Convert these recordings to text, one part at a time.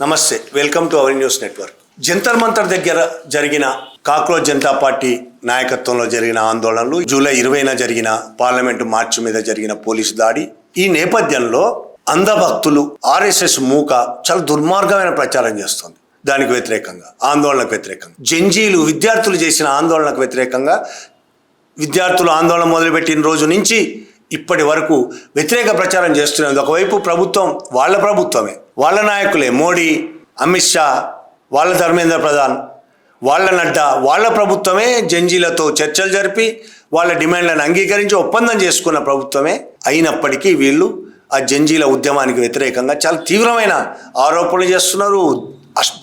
నమస్తే, welcome to our news network. Jantar Mantar దగ్గర జరిగిన కాక్రోచ్ జనతా పార్టీ నాయకత్వంలో జరిగిన ఆందోళనలు, జూలై 20న జరిగిన పార్లమెంటు మార్చి మీద జరిగిన పోలీసు దాడి, ఈ నేపథ్యంలో అంధభక్తులు ఆర్ఎస్ఎస్ మూక చాలా దుర్మార్గమైన ప్రచారం చేస్తుంది. దానికి వ్యతిరేకంగా, ఆందోళనకు వ్యతిరేకంగా, జంజీలు విద్యార్థులు చేసిన ఆందోళనకు వ్యతిరేకంగా, విద్యార్థులు ఆందోళన మొదలుపెట్టిన రోజు నుంచి ఇప్పటి వరకు వ్యతిరేక ప్రచారం చేస్తున్నది. ఒకవైపు ప్రభుత్వం, వాళ్ళ ప్రభుత్వమే, వాళ్ళ నాయకులే, మోడీ, అమిత్ షా, వాళ్ళ ధర్మేంద్ర ప్రధాన్, వాళ్ళ నడ్డా, వాళ్ళ ప్రభుత్వమే జంజీలతో చర్చలు జరిపి వాళ్ళ డిమాండ్లను అంగీకరించి ఒప్పందం చేసుకున్న ప్రభుత్వమే అయినప్పటికీ వీళ్ళు ఆ జంజీల ఉద్యమానికి వ్యతిరేకంగా చాలా తీవ్రమైన ఆరోపణలు చేస్తున్నారు,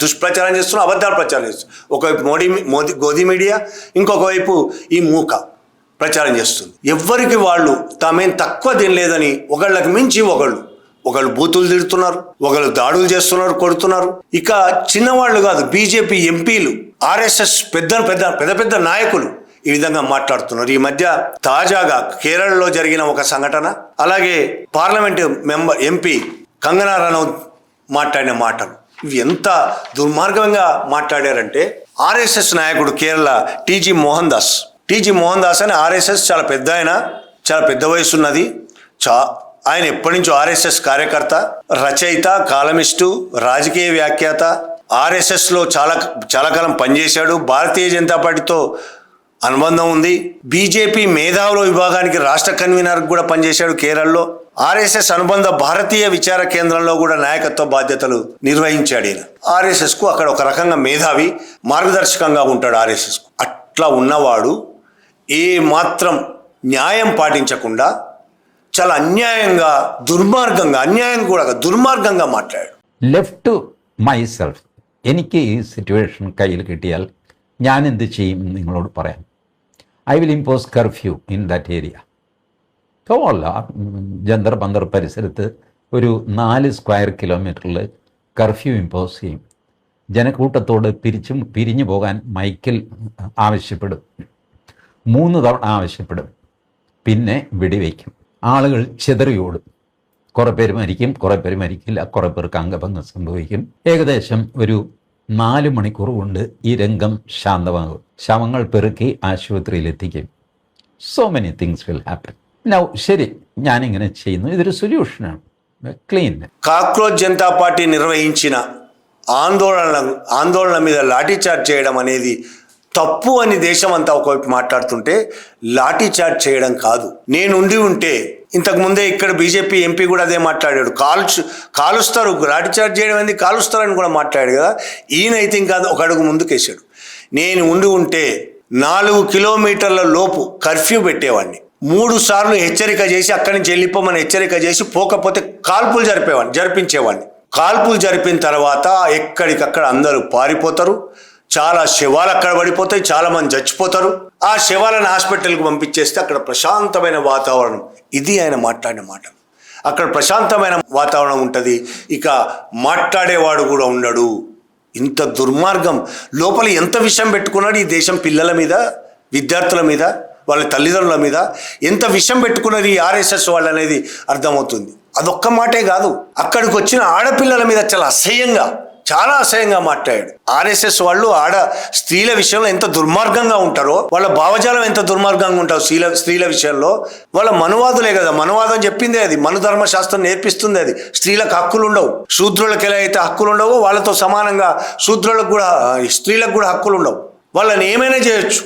దుష్ప్రచారం చేస్తున్నారు, అబద్ధాలు ప్రచారం చేస్తున్నారు. ఒకవైపు గోధి మీడియా, ఇంకొక వైపు ఈ మూక ప్రచారం చేస్తుంది. ఎవ్వరికి వాళ్ళు తామేం తక్కువ తినలేదని ఒకళ్ళకి మించి ఒకళ్ళు బూతులు తిడుతున్నారు, ఒకళ్ళు దాడులు చేస్తున్నారు, కొడుతున్నారు. ఇక చిన్నవాళ్ళు కాదు, బీజేపీ ఎంపీలు, ఆర్ఎస్ఎస్ పెద్ద నాయకులు ఈ విధంగా మాట్లాడుతున్నారు. ఈ మధ్య తాజాగా కేరళలో జరిగిన ఒక సంఘటన, అలాగే పార్లమెంటు ఎంపీ కంగనా రనౌత్ మాట్లాడిన మాటలు, ఇవి ఎంత దుర్మార్గంగా మాట్లాడారంటే, ఆర్ఎస్ఎస్ నాయకుడు కేరళ టీజీ మోహన్ దాస్ అని ఆర్ఎస్ఎస్ చాలా పెద్ద వయసు ఉన్నది. ఆయన ఎప్పటి నుంచో ఆర్ఎస్ఎస్ కార్యకర్త, రచయిత, కాలమిస్టు, రాజకీయ వ్యాఖ్యాత, ఆర్ఎస్ఎస్లో చాలా కాలం పనిచేశాడు. భారతీయ జనతా పార్టీతో అనుబంధం ఉంది. బీజేపీ మేధావుల విభాగానికి రాష్ట్ర కన్వీనర్ కూడా పనిచేశాడు కేరళలో. ఆర్ఎస్ఎస్ అనుబంధ భారతీయ విచార కేంద్రంలో కూడా నాయకత్వ బాధ్యతలు నిర్వహించాడు ఈయన. ఆర్ఎస్ఎస్కు అక్కడ ఒక రకంగా మేధావి, మార్గదర్శకంగా ఉంటాడు ఆర్ఎస్ఎస్కు. అట్లా ఉన్నవాడు ఏ మాత్రం న్యాయం పాటించకుండా చాలా അന്യാయంగా, దుర్మార్గంగా മാറ്റാడు. ലെഫ്റ്റ് മൈസെൽഫ്, എനിക്ക് ഈ സിറ്റുവേഷൻ കയ്യിൽ കിട്ടിയാൽ ഞാൻ എന്ത് ചെയ്യും നിങ്ങളോട് പറയാം. I will impose curfew in that area. അല്ല, ജന്തർ മന്തർ പരിസരത്ത് ഒരു 4 സ്ക്വയർ കിലോമീറ്ററിൽ കർഫ്യൂ ഇമ്പോസ് ചെയ്യും. ജനക്കൂട്ടത്തോട് പിരിഞ്ഞു പോകാൻ മൈക്കിൽ ആവശ്യപ്പെടും. 3 തവണ ആവശ്യപ്പെടും. പിന്നെ വെടിവയ്ക്കും. ആളുകൾ ചിതറിയോടും. കുറേ പേര് മരിക്കും, കുറേ പേര് മരിക്കില്ല, കുറേ പേർക്ക് അംഗഭംഗം സംഭവിക്കും. ഏകദേശം ഒരു 4 മണിക്കൂർ കൊണ്ട് ഈ രംഗം ശാന്തമാകും. ശവങ്ങൾ പെറുക്കി ആശുപത്രിയിലെത്തിക്കും. So many things will happen. Now ശരി, ഞാനിങ്ങനെ ചെയ്യുന്നു, ഇതൊരു സൊല്യൂഷനാണ്, క్లీన్. కాక్రోచ్ జనతా పార్టీ నిర్వహించిన ఆందోళన మీద లాఠీచార్జ్ చేయడం అనేది తప్పు అని దేశం అంతా ఒకవైపు మాట్లాడుతుంటే, లాఠీచార్జ్ చేయడం కాదు. నేనుండి ఉంటే, ఇంతకుముందే ఇక్కడ బీజేపీ ఎంపీ కూడా అదే మాట్లాడాడు, కాలుస్తారు, లాఠీచార్జ్ చేయడం అనేది కాలుస్తారని కూడా మాట్లాడాడు కదా. ఈయనైతే ఇంకా ఒక అడుగు ముందుకేసాడు. నేను ఉంటే 4 కిలోమీటర్ల లోపు కర్ఫ్యూ పెట్టేవాడిని, 3 సార్లు హెచ్చరిక చేసి అక్కడి నుంచి వెళ్ళిపోమని హెచ్చరిక చేసి, పోకపోతే కాల్పులు జరిపించేవాడిని. కాల్పులు జరిపిన తర్వాత ఎక్కడికక్కడ అందరూ పారిపోతారు, చాలా శవాలు అక్కడ పడిపోతాయి, చాలా మంది చచ్చిపోతారు. ఆ శవాలను హాస్పిటల్కి పంపించేస్తే అక్కడ ప్రశాంతమైన వాతావరణం. ఇది ఆయన మాట్లాడిన మాట. అక్కడ ప్రశాంతమైన వాతావరణం ఉంటుంది, ఇక మాట్లాడేవాడు కూడా ఉండడు. ఇంత దుర్మార్గం లోపల ఎంత విషయం పెట్టుకున్నాడు ఈ దేశం పిల్లల మీద, విద్యార్థుల మీద, వాళ్ళ తల్లిదండ్రుల మీద ఎంత విషయం పెట్టుకున్నది ఈ ఆర్ఎస్ఎస్ వాళ్ళు అనేది అర్థమవుతుంది. అదొక్క మాటే కాదు, అక్కడికి వచ్చిన ఆడపిల్లల మీద చాలా అసహ్యంగా మాట్లాడాడు. ఆర్ఎస్ఎస్ వాళ్ళు స్త్రీల విషయంలో ఎంత దుర్మార్గంగా ఉంటారో, వాళ్ళ భావజాలం ఎంత దుర్మార్గంగా ఉంటారో స్త్రీల విషయంలో. వాళ్ళ మనువాదులే కదా, మనువాదం చెప్పిందే అది, మనుధర్మశాస్త్రం నేర్పిస్తుంది అది. స్త్రీలకు హక్కులు ఉండవు, శూద్రులకు ఎలా అయితే హక్కులు ఉండవో వాళ్ళతో సమానంగా స్త్రీలకు కూడా హక్కులు ఉండవు. వాళ్ళని ఏమైనా చేయొచ్చు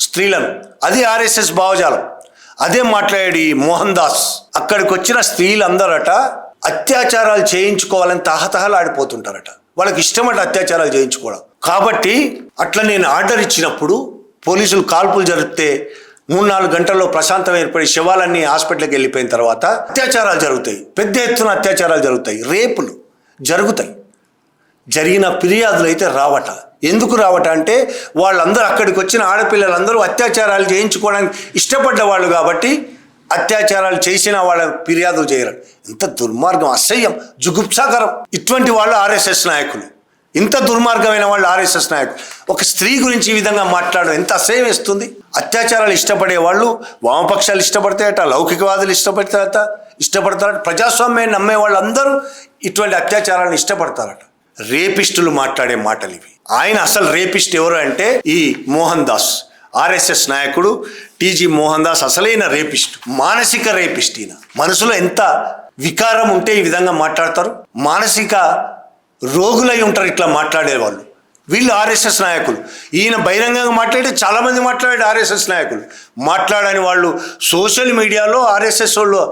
స్త్రీలను, అది ఆర్ఎస్ఎస్ భావజాలం. అదే మాట్లాడి మోహన్ దాస్, అక్కడికి వచ్చిన స్త్రీలందరట అత్యాచారాలు చేయించుకోవాలని తహతహలాడిపోతుంటారట. వాళ్ళకి ఇష్టమట అత్యాచారాలు చేయించుకోవడం. కాబట్టి అట్లా నేను ఆర్డర్ ఇచ్చినప్పుడు పోలీసులు కాల్పులు జరిపితే 3-4 గంటల్లో ప్రశాంతం ఏర్పడి శవాలన్నీ హాస్పిటల్కి వెళ్ళిపోయిన తర్వాత అత్యాచారాలు జరుగుతాయి, పెద్ద ఎత్తున అత్యాచారాలు జరుగుతాయి, రేపులు జరుగుతాయి. జరిగిన ఫిర్యాదులు అయితే రావట. ఎందుకు రావట అంటే, వాళ్ళందరూ అక్కడికి వచ్చిన ఆడపిల్లలందరూ అత్యాచారాలు చేయించుకోవడానికి ఇష్టపడ్డ వాళ్ళు కాబట్టి అత్యాచారాలు చేసిన వాళ్ళ ఫిర్యాదులు చేయరు. ఎంత దుర్మార్గం, అసహ్యం, జుగుప్సాకరం. ఇటువంటి వాళ్ళు ఆర్ఎస్ఎస్ నాయకులు, ఇంత దుర్మార్గమైన వాళ్ళు ఆర్ఎస్ఎస్ నాయకులు. ఒక స్త్రీ గురించి ఈ విధంగా మాట్లాడడం ఎంత అసహ్యం వేస్తుంది. అత్యాచారాలు ఇష్టపడే వాళ్ళు, వామపక్షాలు ఇష్టపడతాయట, లౌకికవాదులు ఇష్టపడతారట, ప్రజాస్వామ్యాన్ని నమ్మే వాళ్ళందరూ ఇటువంటి అత్యాచారాలను ఇష్టపడతారట. రేపిస్టులు మాట్లాడే మాటలు ఇవి. ఆయన అసలు రేపిస్ట్ ఎవరు అంటే ఈ మోహన్ దాస్, ఆర్ఎస్ఎస్ నాయకుడు టీజీ మోహన్ దాస్ అసలైన రేపిస్ట్, మానసిక రేపిస్ట్. ఈయన మనసులో ఎంత వికారం ఉంటే ఈ విధంగా మాట్లాడతారు. మానసిక రోగులై ఉంటారు ఇట్లా మాట్లాడేవాళ్ళు. వీళ్ళు ఆర్ఎస్ఎస్ నాయకులు. ఈయన బహిరంగంగా మాట్లాడితే చాలామంది మాట్లాడారు ఆర్ఎస్ఎస్ నాయకులు. మాట్లాడని వాళ్ళు సోషల్ మీడియాలో ఆర్ఎస్ఎస్ వాళ్ళు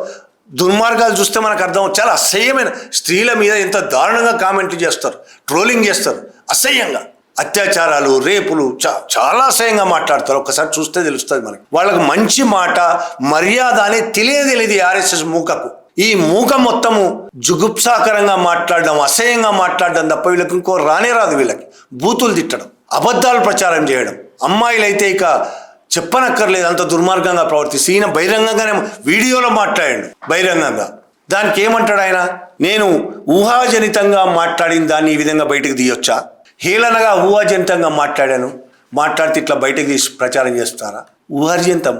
దుర్మార్గాలు చూస్తే మనకు అర్థం. చాలా అసహ్యమైన స్త్రీల మీద ఎంత దారుణంగా కామెంట్లు చేస్తారు, ట్రోలింగ్ చేస్తారు, అసహ్యంగా అత్యాచారాలు, రేపులు చాలా అసహ్యంగా మాట్లాడతారు. ఒక్కసారి చూస్తే తెలుస్తుంది మనకి. వాళ్ళకు మంచి మాట, మర్యాద అనేది తెలియదు ఆర్ఎస్ఎస్ మూకకు. ఈ మూక మొత్తము జుగుప్సాకరంగా మాట్లాడడం, అసహ్యంగా మాట్లాడడం తప్ప వీళ్ళకి ఇంకో రానే రాదు. వీళ్ళకి బూతులు తిట్టడం, అబద్ధాలు ప్రచారం చేయడం. అమ్మాయిలైతే ఇక చెప్పనక్కర్లేదు, అంత దుర్మార్గంగా ప్రవర్తిస్తే. ఈయన బహిరంగంగానే వీడియోలో మాట్లాడాడు బహిరంగంగా. దానికి ఏమంటాడు ఆయన? నేను ఊహాజనితంగా మాట్లాడిన దాన్ని ఈ విధంగా బయటకు తీయొచ్చా? హేళనగా ఊహాజనితంగా మాట్లాడితే ఇట్లా బయటకు తీసి ప్రచారం చేస్తారా? ఊహాజనితం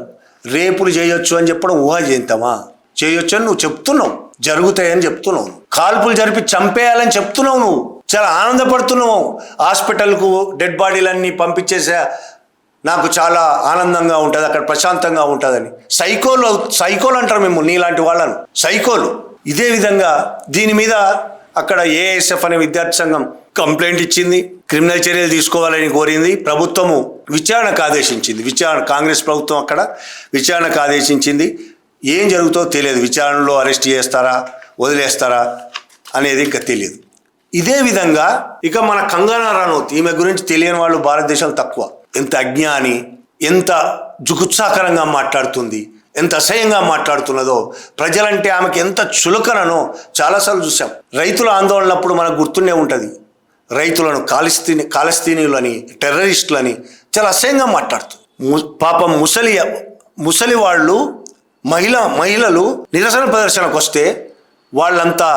రేపులు చేయొచ్చు అని చెప్పడం ఊహాజనితమా? చేయొచ్చు అని నువ్వు చెప్తున్నావు, జరుగుతాయని చెప్తున్నావు. కాల్పులు జరిపి చంపేయాలని చెప్తున్నావు. నువ్వు చాలా ఆనందపడుతున్నావు. హాస్పిటల్కు డెడ్ బాడీలన్నీ నాకు చాలా ఆనందంగా ఉంటుంది, అక్కడ ప్రశాంతంగా ఉంటుందని. సైకోలు అంటారు మేము, నీలాంటి వాళ్ళను సైకోలు. ఇదే విధంగా దీని మీద అక్కడ ఏఎస్ఎఫ్ అనే విద్యార్థి సంఘం కంప్లైంట్ ఇచ్చింది, క్రిమినల్ చర్యలు తీసుకోవాలని కోరింది. ప్రభుత్వము విచారణకు ఆదేశించింది. కాంగ్రెస్ ప్రభుత్వం అక్కడ విచారణకు ఆదేశించింది. ఏం జరుగుతుందో తెలియదు. విచారణలో అరెస్ట్ చేస్తారా, వదిలేస్తారా అనేది ఇంకా తెలియదు. ఇదే విధంగా ఇక మన కంగనా రనౌత్, ఈమె గురించి తెలియని వాళ్ళు భారతదేశం తక్కువ. ఎంత అజ్ఞాని, ఎంత జుగుత్సాకరంగా మాట్లాడుతుంది, ఎంత అసహ్యంగా మాట్లాడుతున్నదో, ప్రజలంటే ఆమెకి ఎంత చులకనో చాలాసార్లు చూసాం. రైతుల ఆందోళనప్పుడు మనకు గుర్తుండే ఉంటుంది. రైతులను కాలస్తీనీయులని, టెర్రరిస్టులని చాలా అసహ్యంగా మాట్లాడుతుంది. పాపం ముసలి వాళ్ళు, మహిళలు నిరసన ప్రదర్శనకు వస్తే వాళ్ళంతా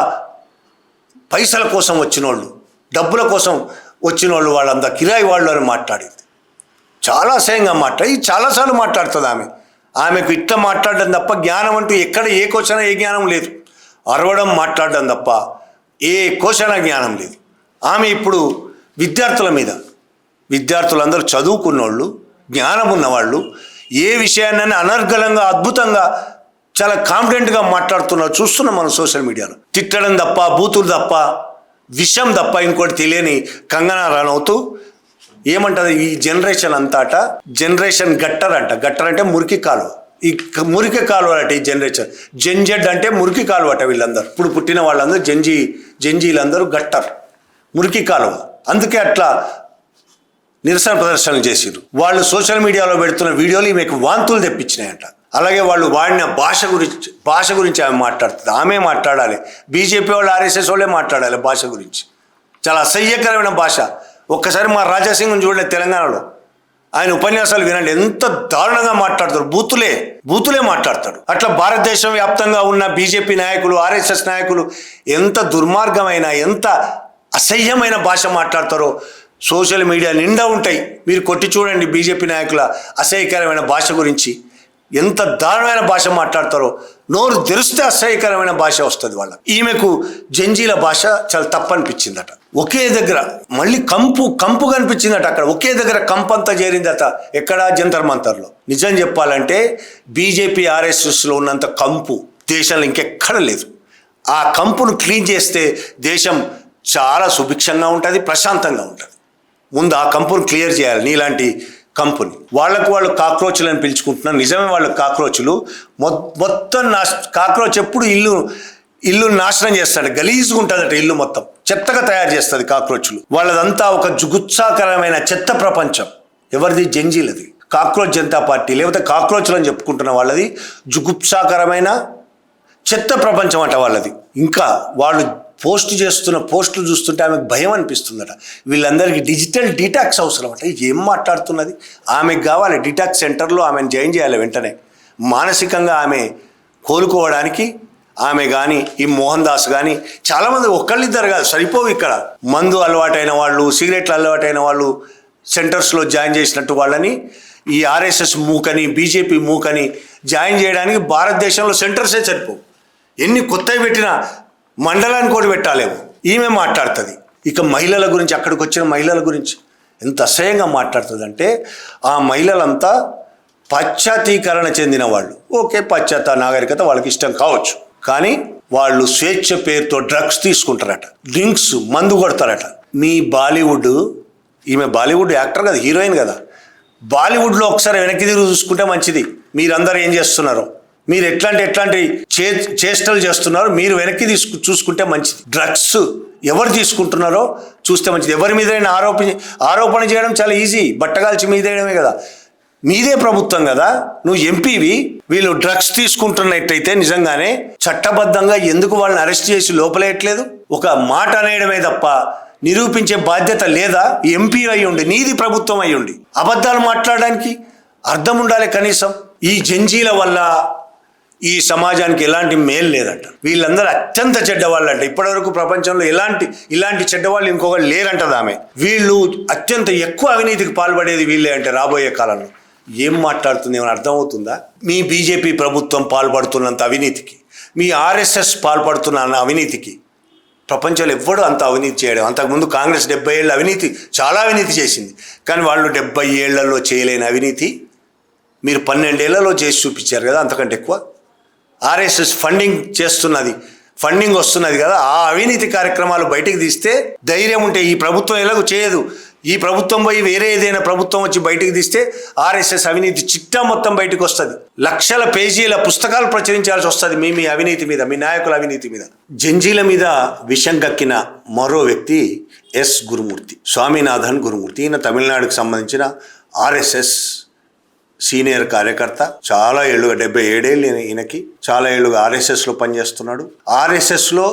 పైసల కోసం వచ్చిన వాళ్ళు, డబ్బుల కోసం వచ్చిన వాళ్ళు, వాళ్ళంతా కిరాయి వాళ్ళు అని మాట్లాడింది. చాలా అసహ్యంగా చాలాసార్లు మాట్లాడుతుంది ఆమెకు ఇట్లా మాట్లాడడం తప్ప జ్ఞానం అంటూ ఎక్కడ ఏ క్వశ్చన ఏ జ్ఞానం లేదు. అరవడం, మాట్లాడడం తప్ప ఏ క్వశ్చన జ్ఞానం లేదు. ఆమె ఇప్పుడు విద్యార్థులందరూ చదువుకున్నోళ్ళు, జ్ఞానం ఉన్నవాళ్ళు, ఏ విషయాన్ని అనర్గళంగా, అద్భుతంగా, చాలా కాన్ఫిడెంట్గా మాట్లాడుతున్నారు. చూస్తున్నాం మనం సోషల్ మీడియాలో. తిట్టడం తప్ప, బూతులు తప్ప, విషయం తప్ప ఇంకోటి తెలియని కంగనా రనౌత్ ఏమంటుంది? ఈ జనరేషన్ అంతాట జనరేషన్ గట్టర్ అంటే మురికి కాలువ. ఈ మురికి కాలువ అట ఈ జనరేషన్. జెడ్ అంటే మురికి కాలువ అట. వీళ్ళందరూ ఇప్పుడు పుట్టిన వాళ్ళందరూ జెంజీలందరూ గట్టర్, మురికి కాలువ. అందుకే అట్లా నిరసన ప్రదర్శనలు చేసిరు. వాళ్ళు సోషల్ మీడియాలో పెడుతున్న వీడియోలు మీకు వాంతులు తెప్పించినాయంట. అలాగే వాళ్ళు వాడిన భాష గురించి ఆమె మాట్లాడుతుంది. ఆమె మాట్లాడాలి. బీజేపీ వాళ్ళు, ఆర్ఎస్ఎస్ వాళ్ళే మాట్లాడాలి భాష గురించి. చాలా అసహ్యకరమైన భాష. ఒక్కసారి మా రాజాసింగ్ని చూడలేదు తెలంగాణలో. ఆయన ఉపన్యాసాలు వినండి, ఎంత దారుణంగా మాట్లాడతారు. బూతులే మాట్లాడతాడు. అట్లా భారతదేశం వ్యాప్తంగా ఉన్న బీజేపీ నాయకులు, ఆర్ఎస్ఎస్ నాయకులు ఎంత దుర్మార్గమైన, ఎంత అసహ్యమైన భాష మాట్లాడతారో సోషల్ మీడియా నిండా ఉంటాయి. మీరు కొట్టి చూడండి బీజేపీ నాయకుల అసహ్యకరమైన భాష గురించి. ఎంత దారుణమైన భాష మాట్లాడతారో. నోరు తెరిస్తే అసహ్యకరమైన భాష వస్తుంది వాళ్ళకి. ఈమెకు జంజీల భాష చాలా తప్పనిపించిందట. ఒకే దగ్గర మళ్ళీ కంపు కనిపించిందట. అక్కడ ఒకే దగ్గర కంపంతా చేరిందట. ఎక్కడ? జంతర్ మంతర్లో. నిజం చెప్పాలంటే బీజేపీ ఆర్ఎస్ఎస్లో ఉన్నంత కంపు దేశంలో ఇంకెక్కడ లేదు. ఆ కంపును క్లీన్ చేస్తే దేశం చాలా సుభిక్షంగా ఉంటుంది, ప్రశాంతంగా ఉంటుంది. ముందు ఆ కంపును క్లియర్ చేయాలి. నీలాంటి కంపుని వాళ్ళు కాక్రోచ్లను పిలుచుకుంటున్నారు. నిజమే, వాళ్ళు కాక్రోచ్లు. మొత్తం కాక్రోచ్ ఎప్పుడు ఇల్లు నాశనం చేస్తాడు. గలీజ్గా ఉంటుందట ఇల్లు మొత్తం. చెత్తగా తయారు చేస్తుంది కాక్రోచ్లు. వాళ్ళదంతా ఒక జుగుత్సాకరమైన చెత్త ప్రపంచం. ఎవరిది? జంజీలది. కాక్రోచ్ జనతా పార్టీ లేకపోతే కాక్రోచ్లు అని చెప్పుకుంటున్న వాళ్ళది జుగుప్సాకరమైన చెత్త ప్రపంచం అట వాళ్ళది. ఇంకా వాళ్ళు పోస్టులు చూస్తుంటే ఆమెకు భయం అనిపిస్తుందట. వీళ్ళందరికీ డిజిటల్ డీటాక్స్ అవసరం అట. ఏం మాట్లాడుతున్నది? ఆమెకు కావాలి డీటాక్స్ సెంటర్లో ఆమెను జాయిన్ చేయాలి వెంటనే. మానసికంగా ఆమె కోలుకోవడానికి ఆమె కానీ, ఈ మోహన్ దాస్ కానీ, చాలామంది ఒక్కళ్ళిద్దరు కాదు, సరిపోవు. ఇక్కడ మందు అలవాటైన వాళ్ళు, సిగరెట్లు అలవాటైన వాళ్ళు సెంటర్స్లో జాయిన్ చేసినట్టు వాళ్ళని ఈ ఆర్ఎస్ఎస్ మూకని, బీజేపీ మూకని జాయిన్ చేయడానికి భారతదేశంలో సెంటర్సే సరిపోవు. ఎన్ని కొత్తవి పెట్టినా మండలానికి కూడా పెట్టాలేమో. ఈమె మాట్లాడుతుంది. ఇక మహిళల గురించి, అక్కడికి వచ్చిన మహిళల గురించి ఎంత అసహ్యంగా మాట్లాడుతుందంటే, ఆ మహిళలంతా పాశ్చాత్యీకరణ చెందిన వాళ్ళు. ఓకే, పాశ్చాత్య నాగరికత వాళ్ళకి ఇష్టం కావచ్చు, కానీ వాళ్ళు స్వేచ్ఛ పేరుతో డ్రగ్స్ తీసుకుంటారట, డ్రింక్స్, మందు కొడతారట. మీ బాలీవుడ్, ఈమె బాలీవుడ్ యాక్టర్ కదా, హీరోయిన్ కదా, బాలీవుడ్లో ఒకసారి వెనక్కి తిరిగి చూసుకుంటే మంచిది. మీరందరూ ఏం చేస్తున్నారో, మీరు ఎట్లాంటి చేష్టలు చేస్తున్నారో మీరు వెనక్కి చూసుకుంటే మంచిది. డ్రగ్స్ ఎవరు తీసుకుంటున్నారో చూస్తే మంచిది. ఎవరి మీదైనా ఆరోపణ చేయడం చాలా ఈజీ, బట్టగాల్చి మీదేయడమే కదా. మీదే ప్రభుత్వం కదా, నువ్వు ఎంపీవి. వీళ్ళు డ్రగ్స్ తీసుకుంటున్నట్టయితే నిజంగానే చట్టబద్ధంగా ఎందుకు వాళ్ళని అరెస్ట్ చేసి లోపలేయట్లేదు? ఒక మాట అనేయడమే తప్ప నిరూపించే బాధ్యత లేదా? ఎంపీ అయి ఉండి, నీది ప్రభుత్వం అయి ఉండి అబద్ధాలు మాట్లాడడానికి అర్థం ఉండాలి కనీసం. ఈ జంజీల వల్ల ఈ సమాజానికి ఎలాంటి మేలు లేదంట. వీళ్ళందరూ అత్యంత చెడ్డవాళ్ళంట. ఇప్పటివరకు ప్రపంచంలో ఇలాంటి చెడ్డవాళ్ళు ఇంకొకరు లేరంటది ఆమె. వీళ్ళు అత్యంత ఎక్కువ అవినీతికి పాల్పడేది వీళ్ళే అంటే రాబోయే కాలంలో. ఏం మాట్లాడుతుంది, ఏమైనా అర్థమవుతుందా? మీ బీజేపీ ప్రభుత్వం పాల్పడుతున్నంత అవినీతికి, మీ ఆర్ఎస్ఎస్ పాల్పడుతున్న అవినీతికి ప్రపంచంలో ఎవ్వడూ అంత అవినీతి చేయడం. అంతకుముందు కాంగ్రెస్ 70 ఏళ్ళ చాలా అవినీతి చేసింది, కానీ వాళ్ళు 70 ఏళ్లలో చేయలేని అవినీతి మీరు 12 ఏళ్లలో చేసి చూపించారు కదా, అంతకంటే ఎక్కువ. ఆర్ఎస్ఎస్ ఫండింగ్ వస్తున్నది కదా, ఆ అవినీతి కార్యక్రమాలు బయటికి తీస్తే ధైర్యం ఉంటే ఈ ప్రభుత్వం ఎలాగో చేయదు. ఈ ప్రభుత్వం పోయి వేరే ఏదైనా ప్రభుత్వం వచ్చి బయటికి తీస్తే ఆర్ఎస్ఎస్ అవినీతి చిట్టా మొత్తం బయటకు వస్తుంది. లక్షల పేజీల పుస్తకాలు ప్రచురించాల్సి వస్తుంది మీ అవినీతి మీద, మీ నాయకుల అవినీతి మీద. జంజీల మీద విషం కక్కిన మరో వ్యక్తి ఎస్ గురుమూర్తి, స్వామినాథన్ గురుమూర్తి. ఈయన తమిళనాడుకు సంబంధించిన ఆర్ఎస్ఎస్ సీనియర్ కార్యకర్త. చాలా ఏళ్ళుగా 77 ఏళ్ళు ఈయనకి. చాలా ఏళ్ళుగా ఆర్ఎస్ఎస్లో పనిచేస్తున్నాడు. ఆర్ఎస్ఎస్లో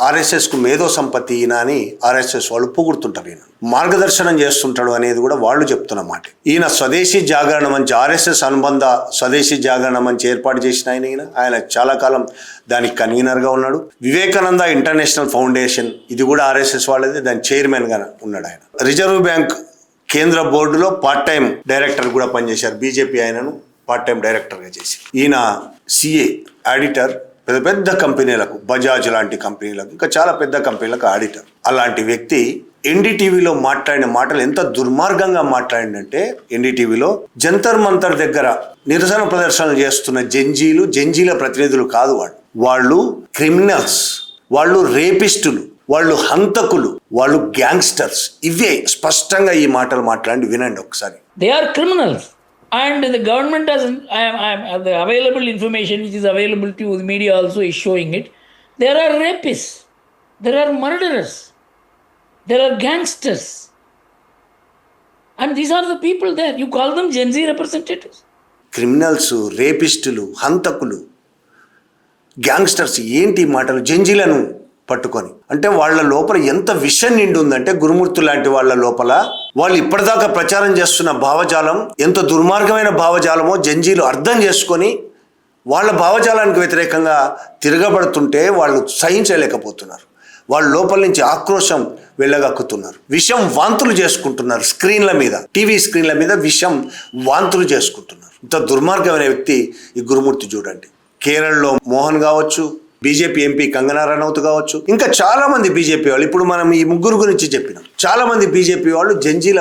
ఆర్ఎస్ఎస్కు మేధో సంపత్తి ఈయన అని ఆర్ఎస్ఎస్ వాళ్ళు పొగుడుతుంటారు. ఈయన మార్గదర్శనం చేస్తుంటాడు అనేది కూడా వాళ్ళు చెప్తున్న మాట. ఈయన స్వదేశీ జాగరణ మంచి, ఆర్ఎస్ఎస్ అనుబంధ స్వదేశీ జాగరణ మంచి ఏర్పాటు చేసిన ఆయన చాలా కాలం దానికి కన్వీనర్గా ఉన్నాడు. వివేకానంద ఇంటర్నేషనల్ ఫౌండేషన్, ఇది కూడా ఆర్ఎస్ఎస్ వాళ్ళది, దాని చైర్మన్గా ఉన్నాడు ఆయన. రిజర్వ్ బ్యాంక్ కేంద్ర బోర్డులో పార్ట్ టైం డైరెక్టర్ కూడా పనిచేశారు. బీజేపీ ఆయనను పార్ట్ టైం డైరెక్టర్గా చేసి. ఈయన సిఏ, ఆడిటర్, పెద్ద కంపెనీలకు, బజాజ్ లాంటి కంపెనీలకు, ఇంకా చాలా పెద్ద కంపెనీలకు ఆడిటర్. అలాంటి వ్యక్తి ఎన్డీటీవీలో మాట్లాడిన మాటలు ఎంత దుర్మార్గంగా మాట్లాడిందంటే, ఎన్డీటీవీలో జంతర్ మంతర్ దగ్గర నిరసన ప్రదర్శనలు చేస్తున్న జంజీల ప్రతినిధులు కాదు వాళ్ళు క్రిమినల్స్, వాళ్ళు రేపిస్టులు, వాళ్ళు హంతకులు, వాళ్ళు గ్యాంగ్స్టర్స్. ఇవే స్పష్టంగా ఈ మాటలు మాట్లాడి వినండి ఒకసారి. They are criminals. And the government has, the available information which is available to the media also is showing it. There are rapists, there are murderers, there are gangsters. And these are the people there. You call them Gen Z representatives. Criminals, రేపిస్టులు, హంతకులు, gangsters. ఏంటి మాటలు? జంజీలను పట్టుకొని అంటే వాళ్ళ లోపల ఎంత విషం నిండి ఉందంటే, గురుమూర్తి లాంటి వాళ్ళ లోపల వాళ్ళు ఇప్పటిదాకా ప్రచారం చేస్తున్న భావజాలం ఎంత దుర్మార్గమైన భావజాలమో జంజీలు అర్థం చేసుకొని వాళ్ళ భావజాలానికి వ్యతిరేకంగా తిరగబడుతుంటే వాళ్ళు సహించలేకపోతున్నారు. వాళ్ళ లోపల నుంచి ఆక్రోశం వెళ్ళగక్కుతున్నారు. విషం వాంతులు చేసుకుంటున్నారు. స్క్రీన్ల మీద, టీవీ స్క్రీన్ల మీద విషం వాంతులు చేసుకుంటున్నారు. ఇంత దుర్మార్గమైన వ్యక్తి ఈ గురుమూర్తి. చూడండి, కేరళలో మోహన్ కావచ్చు, బీజేపీ ఎంపీ కంగనా రనౌత్ కావచ్చు, ఇంకా చాలా మంది బీజేపీ వాళ్ళు, ఇప్పుడు మనం ఈ ముగ్గురు గురించి చెప్పినాం, చాలా మంది బీజేపీ వాళ్ళు జంజీల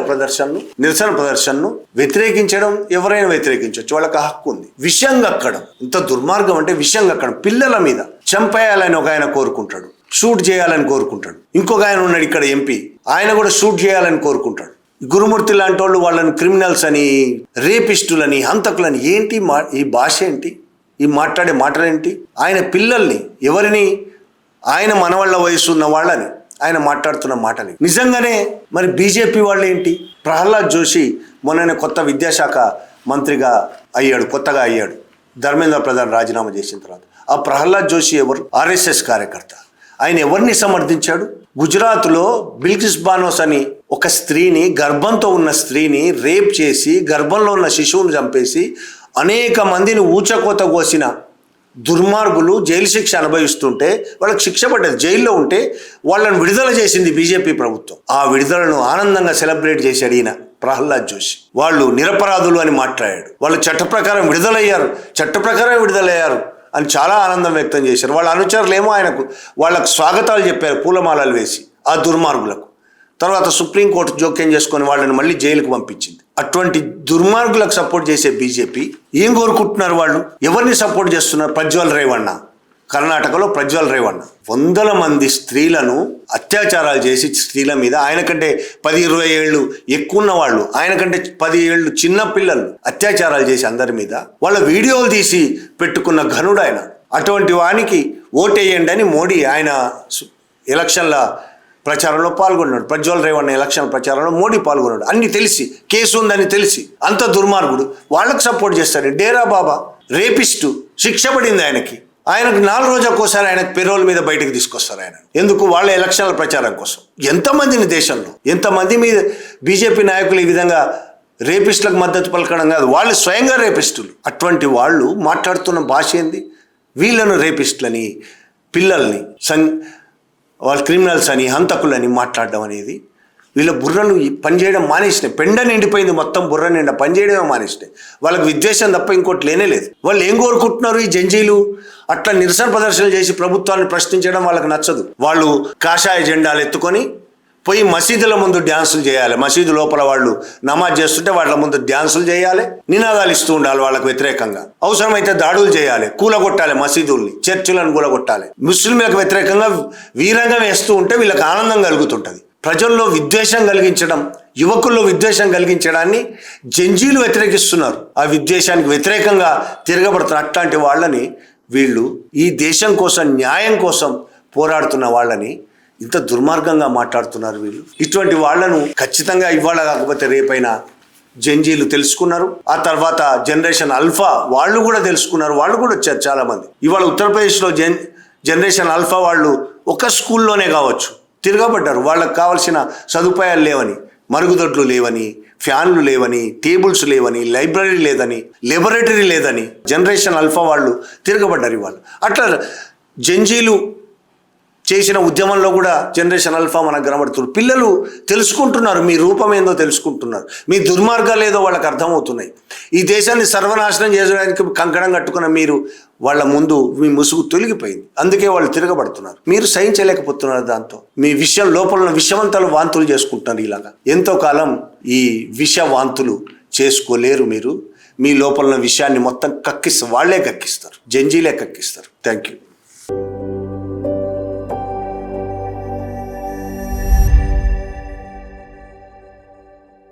నిరసన ప్రదర్శనను వ్యతిరేకించడం, ఎవరైనా వ్యతిరేకించవచ్చు, వాళ్ళకి హక్కు ఉంది. విషం కక్కడం, ఇంత దుర్మార్గం అంటే విషం కక్కడం. పిల్లల మీద చంపేయాలని ఒక ఆయన కోరుకుంటాడు, షూట్ చేయాలని కోరుకుంటాడు. ఇంకొక ఆయన ఉన్నాడు ఇక్కడ ఎంపీ, ఆయన కూడా షూట్ చేయాలని కోరుకుంటాడు. గురుమూర్తి లాంటి వాళ్ళు వాళ్ళని క్రిమినల్స్ అని, రేపిస్టులని, హంతకులని. ఏంటి ఈ భాష ఏంటి? ఈ మాట్లాడే మాటలేంటి? ఆయన పిల్లల్ని, ఎవరిని? ఆయన మనవాళ్ళ వయసు ఉన్న వాళ్ళని ఆయన మాట్లాడుతున్న మాటలు నిజంగానే. మరి బీజేపీ వాళ్ళు ఏంటి? ప్రహ్లాద్ జోషి మొన్న కొత్త విద్యాశాఖ మంత్రిగా కొత్తగా అయ్యాడు, ధర్మేంద్ర ప్రధాన్ రాజీనామా చేసిన తర్వాత. ఆ ప్రహ్లాద్ జోషి ఎవరు? ఆర్ఎస్ఎస్ కార్యకర్త. ఆయన ఎవరిని సమర్థించాడు? గుజరాత్లో బిల్కిస్ బానోస్ అని ఒక స్త్రీని, గర్భంతో ఉన్న స్త్రీని రేప్ చేసి, గర్భంలో ఉన్న శిశువును చంపేసి అనేక మందిని ఊచకోత కోసిన దుర్మార్గులు జైలు శిక్ష అనుభవిస్తుంటే, వాళ్ళకి శిక్ష పడ్డది, జైల్లో ఉంటే వాళ్ళని విడుదల చేసింది బీజేపీ ప్రభుత్వం. ఆ విడుదలను ఆనందంగా సెలబ్రేట్ చేశాడు ఈయన ప్రహ్లాద్ జోషి. వాళ్ళు నిరపరాధులు అని మాట్లాడాడు. వాళ్ళు చట్ట ప్రకారం విడుదలయ్యారు అని చాలా ఆనందం వ్యక్తం చేశారు. వాళ్ళ అనుచరులేమో ఆయనకు వాళ్ళకు స్వాగతాలు చెప్పారు పూలమాలలు వేసి ఆ దుర్మార్గులకు. తర్వాత సుప్రీంకోర్టు జోక్యం చేసుకొని వాళ్ళని మళ్ళీ జైలుకు పంపించింది. అటువంటి దుర్మార్గులకు సపోర్ట్ చేసే బీజేపీ ఏం కోరుకుంటున్నారు? వాళ్ళు ఎవరిని సపోర్ట్ చేస్తున్నారు? ప్రజ్వల్ రేవಣ್ణ, కర్ణాటకలో ప్రజ్వల్ రేవಣ್ణ వందల మంది స్త్రీలను అత్యాచారాలు చేసి స్త్రీల మీద, ఆయనకంటే 10-20 ఏళ్ళు ఎక్కువ ఉన్న వాళ్ళు, ఆయనకంటే 10 ఏళ్ళు చిన్న పిల్లలు అత్యాచారాలు చేసి అందరి మీద వాళ్ళ వీడియోలు తీసి పెట్టుకున్న ఘనుడు ఆయన. అటువంటి వానికి ఓటేయండి అని మోడీ ఆయన ఎలక్షన్ల ప్రచారంలో పాల్గొన్నాడు. ప్రజ్వల్ రేవಣ್ణ ఎలక్షన్ ప్రచారంలో మోడీ పాల్గొన్నాడు. అన్ని తెలిసి, కేసు ఉందని తెలిసి, అంత దుర్మార్గుడు వాళ్ళకు సపోర్ట్ చేస్తాడు. డేరా బాబా రేపిస్టు, శిక్ష పడింది ఆయనకి. ఆయనకు 4 రోజులకోసారి ఆయనకు పెరోల్ మీద బయటకు తీసుకొస్తారు ఆయన. ఎందుకు? వాళ్ళ ఎలక్షన్ల ప్రచారం కోసం. ఎంతమందిని దేశంలో, ఎంతమంది మీద బీజేపీ నాయకులు ఈ విధంగా రేపిస్టులకు మద్దతు పలకడం కాదు, వాళ్ళు స్వయంగా రేపిస్టులు. అటువంటి వాళ్ళు మాట్లాడుతున్న భాష ఏంది? వీళ్ళను రేపిస్టులని, పిల్లల్ని వాళ్ళ క్రిమినల్స్ అని, హంతకులని మాట్లాడడం అనేది వీళ్ళ బుర్రలు పనిచేయడం మానేసినాయి. పెండ నిండిపోయింది మొత్తం, బుర్ర నిండా పనిచేయడమే మానేసినాయి. వాళ్ళకి విద్వేషం తప్ప ఇంకోటి లేనే లేదు. వాళ్ళు ఏం కోరుకుంటున్నారు? ఈ జంజీలు అట్లా నిరసన ప్రదర్శనలు చేసి ప్రభుత్వాన్ని ప్రశ్నించడం వాళ్ళకి నచ్చదు. వాళ్ళు కాషాయ జెండాలు ఎత్తుకొని పోయి మసీదుల ముందు డ్యాన్సులు చేయాలి. మసీదు లోపల వాళ్ళు నమాజ్ చేస్తుంటే వాళ్ళ ముందు డ్యాన్సులు చేయాలి, నినాదాలు ఇస్తూ ఉండాలి వాళ్ళకు వ్యతిరేకంగా. అవసరమైతే దాడులు చేయాలి, కూలగొట్టాలి మసీదుల్ని, చర్చిలను కూలగొట్టాలి. ముస్లింలకు వ్యతిరేకంగా వీరంగం వేస్తూ ఉంటే వీళ్ళకి ఆనందం కలుగుతుంటుంది. ప్రజల్లో విద్వేషం కలిగించడం, యువకుల్లో విద్వేషం కలిగించడాన్ని జంజీలు వ్యతిరేకిస్తున్నారు. ఆ విద్వేషానికి వ్యతిరేకంగా తిరగబడుతున్న అట్లాంటి వాళ్ళని వీళ్ళు ఈ దేశం కోసం, న్యాయం కోసం పోరాడుతున్న వాళ్ళని ఇంత దుర్మార్గంగా మాట్లాడుతున్నారు వీళ్ళు. ఇటువంటి వాళ్లను ఖచ్చితంగా ఇవాళ కాకపోతే రేపైనా జంజీలు తెలుసుకున్నారు. ఆ తర్వాత జనరేషన్ అల్ఫా వాళ్ళు కూడా తెలుసుకున్నారు. వాళ్ళు కూడా వచ్చారు చాలామంది. ఇవాళ ఉత్తరప్రదేశ్లో జనరేషన్ అల్ఫా వాళ్ళు ఒక స్కూల్లోనే కావచ్చు తిరగబడ్డారు. వాళ్ళకు కావాల్సిన సదుపాయాలు లేవని, మరుగుదొడ్లు లేవని, ఫ్యాన్లు లేవని, టేబుల్స్ లేవని, లైబ్రరీ లేదని, లెబొరేటరీ లేదని జనరేషన్ అల్ఫా వాళ్ళు తిరగబడ్డారు ఇవాళ. అట్లా జంజీలు చేసిన ఉద్యమంలో కూడా జనరేషన్ అల్ఫా మనకు కనబడుతున్నారు. పిల్లలు తెలుసుకుంటున్నారు, మీ రూపం ఏందో తెలుసుకుంటున్నారు, మీ దుర్మార్గాలు ఏదో వాళ్ళకి అర్థమవుతున్నాయి. ఈ దేశాన్ని సర్వనాశనం చేయడానికి కంకణం కట్టుకున్న మీరు వాళ్ళ ముందు మీ ముసుగు తొలగిపోయింది. అందుకే వాళ్ళు తిరగబడుతున్నారు. మీరు సహించలేకపోతున్నారు. దాంతో మీ విషయం లోపల ఉన్న విషవంతాలు వాంతులు చేసుకుంటున్నారు. ఇలాగా ఎంతో కాలం ఈ విష వాంతులు చేసుకోలేరు. మీరు మీ లోపల ఉన్న విషయాన్ని మొత్తం వాళ్ళే కక్కిస్తారు, జంజీలే కక్కిస్తారు. Thank you.